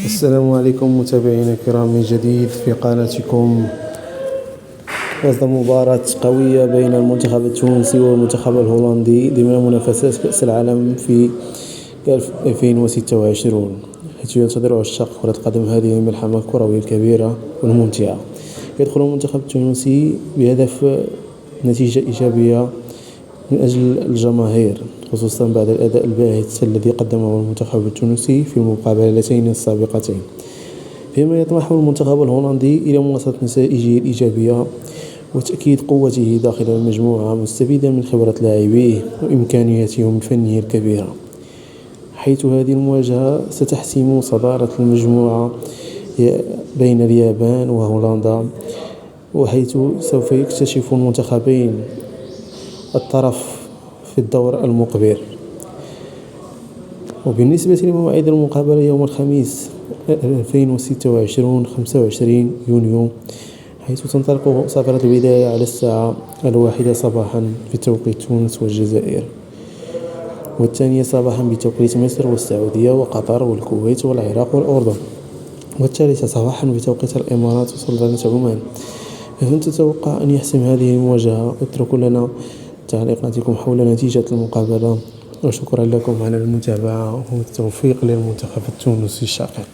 السلام عليكم متابعينا الكرام من جديد في قناتكم. وسط مباراة قوية بين المنتخب التونسي والمنتخب الهولندي ضمن منافسات كأس العالم في 2026، حيث ينتظر عشاق كرة القدم هذه الملحمة الكروية الكبيرة والممتعة. يدخل المنتخب التونسي بهدف نتيجة إيجابية من أجل الجماهير، خصوصا بعد الأداء الباهت الذي قدمه المنتخب التونسي في المقابلتين السابقتين، فيما يطمح المنتخب الهولندي إلى مواصلة نتائجه الإيجابية وتأكيد قوته داخل المجموعة، مستفيدا من خبرة لاعبيه وإمكانياتهم الفنية الكبيرة، حيث هذه المواجهة ستحسم صدارة المجموعة بين اليابان وهولندا، وحيث سوف يكتشف المنتخبين الطرف في الدور المقبل. وبالنسبة لموعد المقابلة يوم الخميس 2026 25 يونيو، حيث تنطلق صافرة البداية على الساعة 1 صباحا بتوقيت تونس والجزائر، والثانية صباحا بتوقيت مصر والسعودية وقطر والكويت والعراق والأردن، والثالثة صباحا بتوقيت الإمارات وسلطنة عمان. فمن تتوقع أن يحسم هذه المواجهة؟ اتركوا لنا تعليقاتكم حول نتيجة المقابلة، وشكرا لكم على المتابعة، والتوفيق للمنتخب التونسي الشقيق.